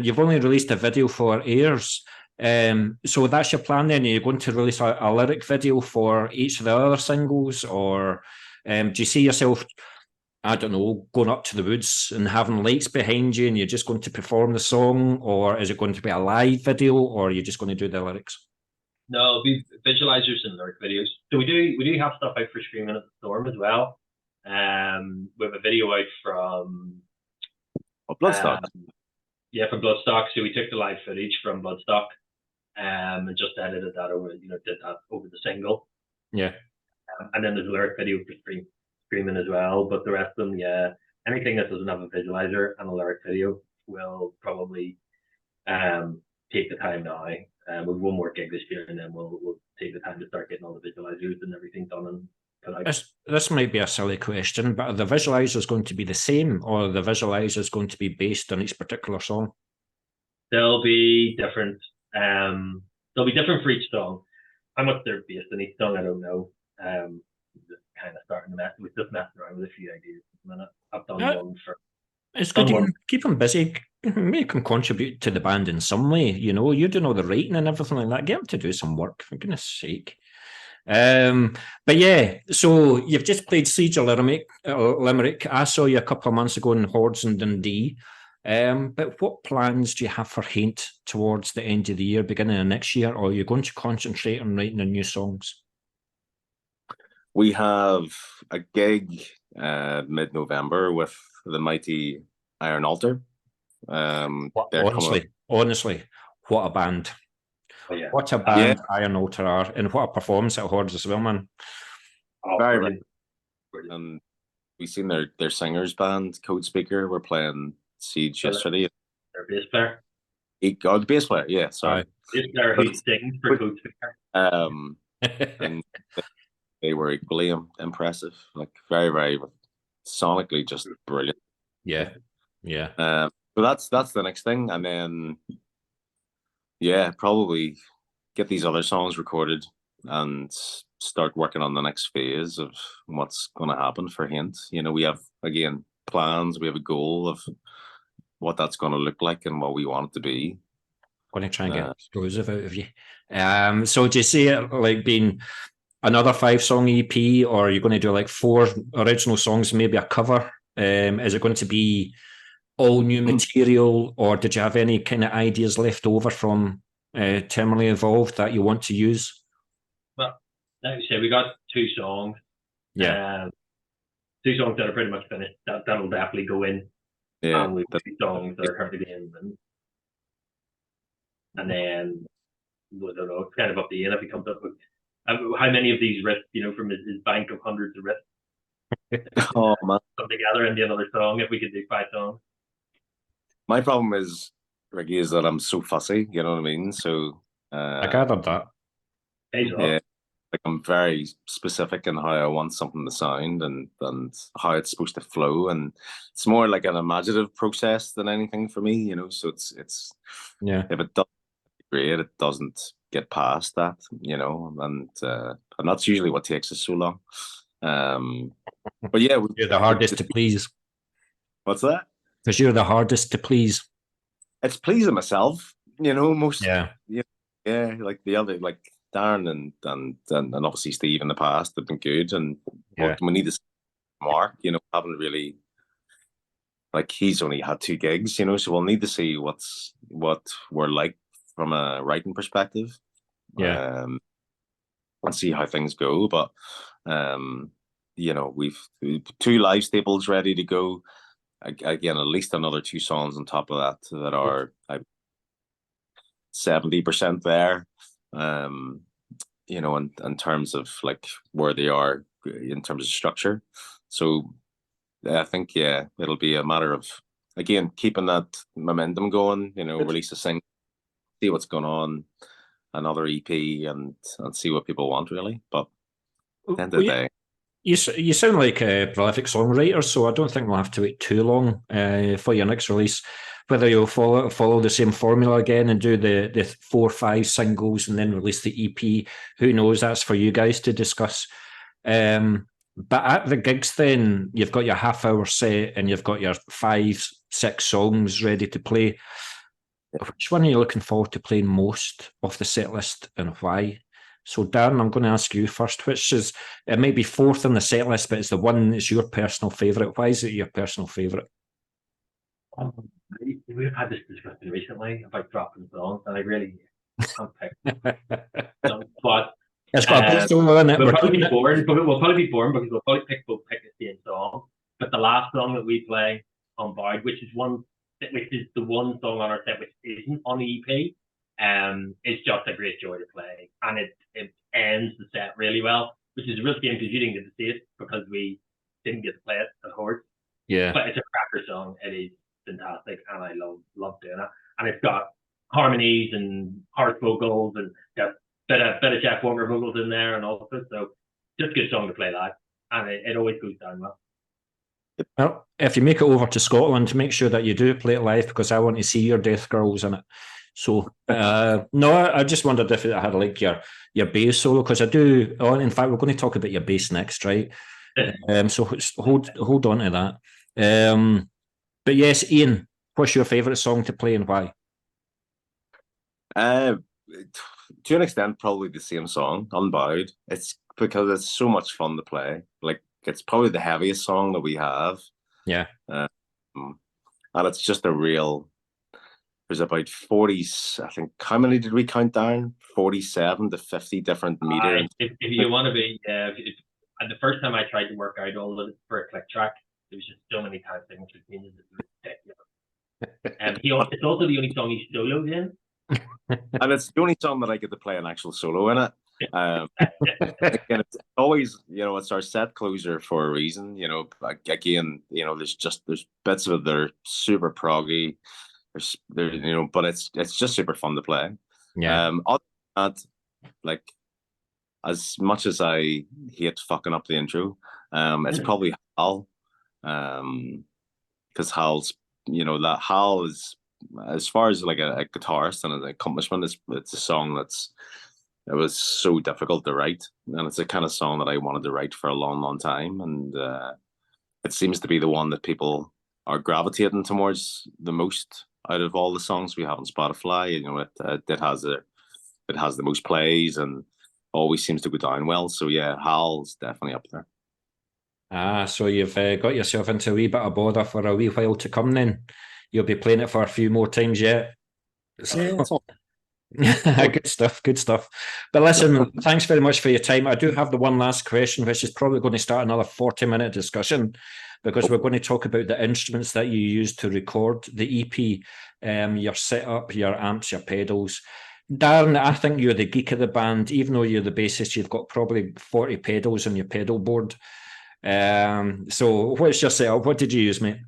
you've only released a video for Airs. So that's your plan then? Are you going to release a lyric video for each of the other singles, or do you see yourself I don't know, going up to the woods and having lights behind you and you're just going to perform the song, or is it going to be a live video, or are you just going to do the lyrics? No, it'll be visualizers and lyric videos. So we do have stuff out for Screaming at the Storm as well. We have a video out from Bloodstock. From Bloodstock. So we took the live footage from Bloodstock and just edited that over, did that over the single. Yeah. And then there's a lyric video for Screaming as well. But the rest of them, anything that doesn't have a visualizer and a lyric video will probably take the time now. With one more gig this year, and then we'll take the time to start getting all the visualizers and everything done and put out. This might be a silly question, but are the visualizers going to be the same, or are the visualizers going to be based on each particular song? They'll be different. They'll be different for each song. How much they're based on each song, I don't know. Just kind of starting to messing around with a few ideas at the minute. I've done one for. It's good to keep them busy, make them contribute to the band in some way. You're doing all the writing and everything like that. Get them to do some work, for goodness sake. But yeah, so you've just played Siege of Limerick. I saw you a couple of months ago in Hordes in Dundee. But what plans do you have for Haint towards the end of the year, beginning of next year, or are you going to concentrate on writing the new songs? We have a gig mid-November with the mighty Iron Altar. Honestly, what a band. Oh, yeah. What a band Iron Altar are, and what a performance at Hordes as well, man. Oh, very brilliant. And we've seen their singers band, Code Speaker, were playing Siege yesterday. Their bass player. The bass player, yeah, sorry. Bass player who sings for Code Speaker. And they were equally impressive, like very, very sonically just brilliant. Yeah. But that's the next thing, and then probably get these other songs recorded and start working on the next phase of what's going to happen for Haint. We have, again, plans. We have a goal of what that's going to look like and what we want it to be. Going to try and get exclusive out of you. So do you see it like being another 5-song EP, or are you going to do like 4 original songs, maybe a cover? Is it going to be all new material, or did you have any kind of ideas left over from Terminally Evolved that you want to use? Well, like you say, we got 2 songs. 2 songs that are pretty much finished. That'll definitely go in. Yeah. And we've got 2 songs that are currently in. And then, I don't know, it's kind of up to Ian if he comes up with how many of these riffs, from his bank of hundreds of riffs. Oh, man. Come together into another song if we could do 5 songs. My problem is, Ricky, is that I'm so fussy, you know what I mean? So I gathered that. Yeah, like I'm very specific in how I want something to sound and how it's supposed to flow, and it's more like an imaginative process than anything for me, So it's if it doesn't great, it doesn't get past that, and that's usually what takes us so long. But yeah, you're the hardest to please. What's that? Because you're the hardest to please. It's pleasing myself, most. Yeah, like the other, like Darren and obviously Steve in the past have been good, and we need to see Mark. Haven't really, like, he's only had 2 gigs, so we'll need to see what we're like from a writing perspective. And see how things go. But we've 2 live staples ready to go. Again, at least another 2 songs on top of that are 70% there. In terms of like where they are in terms of structure. So I think it'll be a matter of, again, keeping that momentum going. Release a single, see what's going on, another EP, and see what people want, really. But at the end of the day, you sound like a prolific songwriter, so I don't think we'll have to wait too long for your next release. Whether you'll follow the same formula again and do the 4 or 5 singles and then release the EP, who knows? That's for you guys to discuss. But at the gigs, then you've got your half-hour set and you've got your 5, 6 songs ready to play. Which one are you looking forward to playing most of the set list, and why? So, Darren, I'm going to ask you first, which is, it might be fourth on the set list, but it's the one that's your personal favourite. Why is it your personal favourite? We've had this discussion recently about dropping songs, and I really can't pick some, but it's got a best solo in it. We'll probably be boring because we'll probably pick the same song. But the last song that we play on Bound, which is the one song on our set which isn't on the EP, is just a great joy to play, and it ends the set really well, which is a real shame because you didn't get to see it because we didn't get to play it at Hordes. Yeah, but it's a cracker song. It is fantastic, and I love doing it. And it's got harmonies and harsh vocals and got bit of Jeff Walker vocals in there, and also so just a good song to play live, and it always goes down well. Well, if you make it over to Scotland, make sure that you do play it live because I want to see your Death Girls in it. So no, I just wondered if it had like your bass solo, because I do. Oh, in fact, we're going to talk about your bass next, right? So hold on to that. But yes, Ian, what's your favourite song to play and why? To an extent, probably the same song, Unbowed. It's because it's so much fun to play. Like, it's probably the heaviest song that we have. Yeah. And it's just a real. There's about 40. I think, how many did we count down? 47 to 50 different meters. If you want to be, and the first time I tried to work out all of it for a click track, there was just so many time signatures changes. It was ridiculous. And it's also the only song he soloed in. And it's the only song that I get to play an actual solo in it. Again, it's always, it's our set closer for a reason. Again, there's bits of it that are super proggy. But it's just super fun to play. Yeah. Other than that, like, as much as I hate fucking up the intro, it's probably Hal. Because Hal's, that Hal is, as far as like a guitarist and an accomplishment, it's a song it was so difficult to write, and it's the kind of song that I wanted to write for a long, long time, and it seems to be the one that people are gravitating towards the most out of all the songs we have on Spotify. It has the most plays and always seems to go down well. So yeah, Hal's definitely up there. So you've got yourself into a wee bit of bother for a wee while to come then. You'll be playing it for a few more times yet. Good stuff. But listen, thanks very much for your time. I do have the one last question, which is probably going to start another 40-minute discussion, because we're going to talk about the instruments that you use to record the EP, your setup, your amps, your pedals. Darren, I think you're the geek of the band. Even though you're the bassist, you've got probably 40 pedals on your pedal board. So what's your setup? What did you use, mate?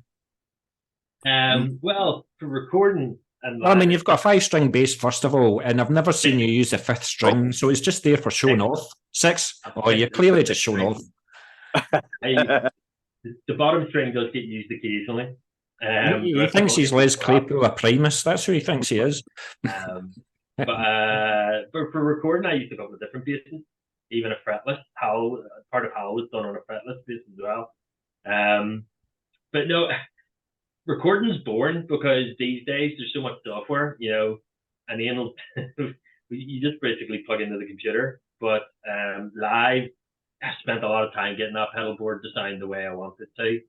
Well, for recording, I mean, you've got a 5-string bass, first of all, and I've never seen you use a 5th string, so it's just there for showing off. 6? Oh, you're clearly just showing off. The bottom string does get used occasionally. He thinks he's Les Claypool, a Primus. That's who he thinks he is. But for recording, I used a couple of different basses, even a fretless. Part of Howl was done on a fretless bass as well. But no, recording's boring because these days there's so much software, and you just basically plug into the computer. But live, I spent a lot of time getting that pedal board designed the way I want it to,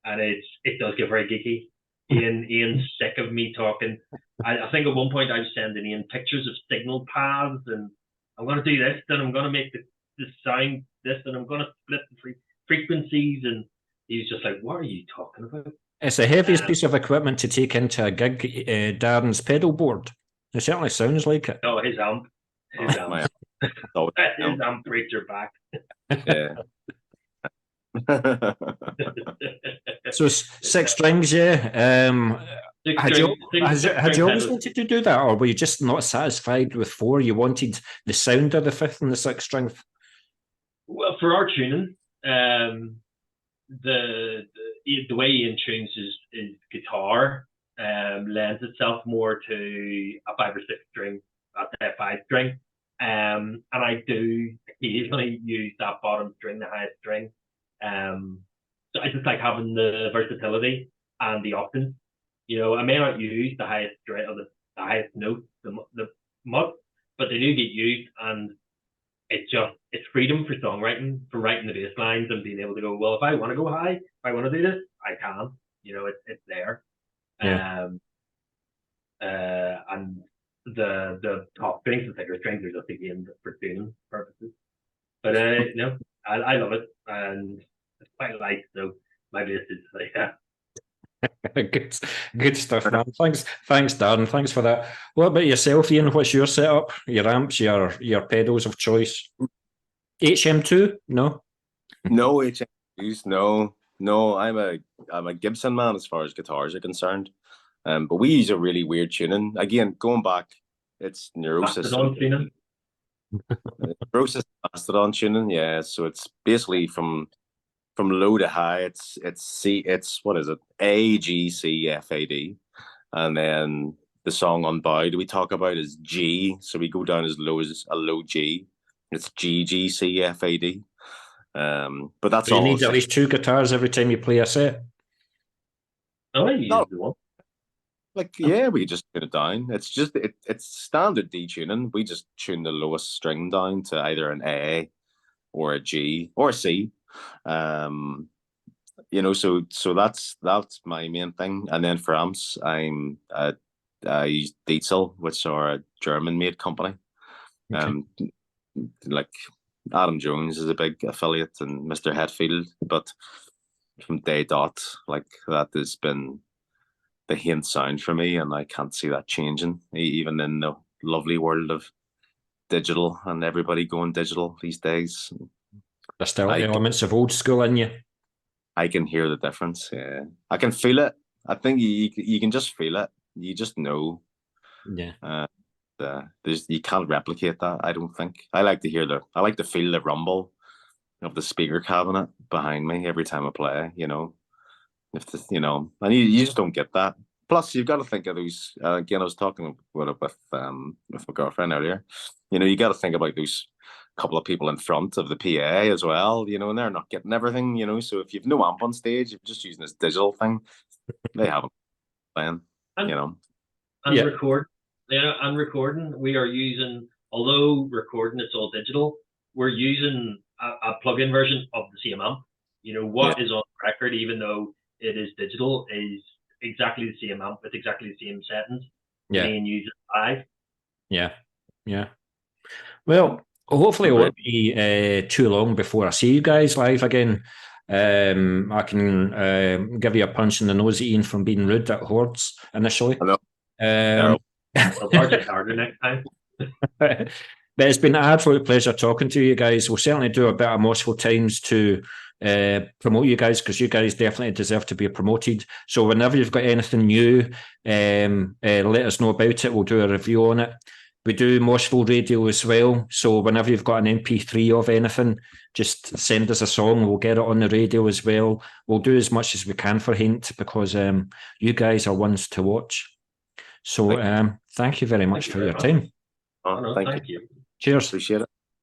and it does get very geeky. Ian's sick of me talking. I think at one point I was sending Ian pictures of signal paths, and I'm going to do this, and I'm going to make the sound this, and I'm going to split the frequencies, and he was just like, "What are you talking about?" It's the heaviest piece of equipment to take into a gig, Darren's pedal board. It certainly sounds like it. Oh, his amp. His amp breaks your back. Yeah. So 6 strings, yeah. Had you always wanted to do that, or were you just not satisfied with 4? You wanted the sound of the 5th and the 6th string? Well, for our tuning, the way Ian tunes his guitar lends itself more to a 5 or 6 string, a 5 string, and I do occasionally use that bottom string, the highest string. So I just like having the versatility and the options. I may not use the highest string or the highest note, the mud, but they do get used, and it's freedom for songwriting, for writing the bass lines and being able to go, well, if I want to go high, if I want to do this, I can. It's there. Yeah. And the top strings and thicker strings are just again for tuning purposes. But no, I love it, and it's quite light, so my bass is like Good stuff, man. Thanks, Darren. Thanks for that. What about yourself, Ian? What's your setup? Your amps, your pedals of choice? HM2? No. No HM2s. No. I'm a Gibson man as far as guitars are concerned. But we use a really weird tuning. Again, going back, it's Neurosis. Mastadon tuning. Neurosis Mastadon tuning, yeah. So it's basically from low to high. It's what is it? A, G, C, F, A, D. And then the song Unbowed we talk about is G. So we go down as low as a low G. It's G, G, C, F, A, D. But that's all. You need at least 2 guitars every time you play a set. Oh, you use the one. Yeah, we just tune it down. It's just it's standard D tuning. We just tune the lowest string down to either an A or a G or a C. So that's my main thing. And then for amps, I use Dietzel, which are a German-made company. Okay. Like Adam Jones is a big affiliate, and Mr. Hetfield. But from day dot, like that has been the Haint sound for me, and I can't see that changing, even in the lovely world of digital and everybody going digital these days. There's still elements of old school in you. I can hear the difference. Yeah, I can feel it. I think you can just feel it. You just know. Yeah. You can't replicate that. I don't think. I like to feel the rumble of the speaker cabinet behind me every time I play. And you just don't get that. Plus, you've got to think of those. Again, I was talking with my girlfriend earlier. You got to think about those couple of people in front of the PA as well. And they're not getting everything. So if you've no amp on stage, you're just using this digital thing. They haven't playing. And record. And recording, we are using. Although recording, it's all digital. We're using a plug-in version of the same amp. What is on record, even though it is digital, is exactly the same amp with exactly the same settings. And use it live. Yeah. Well, hopefully it won't be too long before I see you guys live again. I can give you a punch in the nose, Ian, from being rude at Hordes initially. I'll harder next time. But it's been an absolute pleasure talking to you guys. We'll certainly do a bit of Moshville Times to promote you guys, because you guys definitely deserve to be promoted. So whenever you've got anything new, let us know about it. We'll do a review on it. We do Moshville Radio as well. So whenever you've got an MP3 of anything, just send us a song. We'll get it on the radio as well. We'll do as much as we can for Haint, because you guys are ones to watch. So thank you very much for your time. Thank you. Cheers. Appreciate it.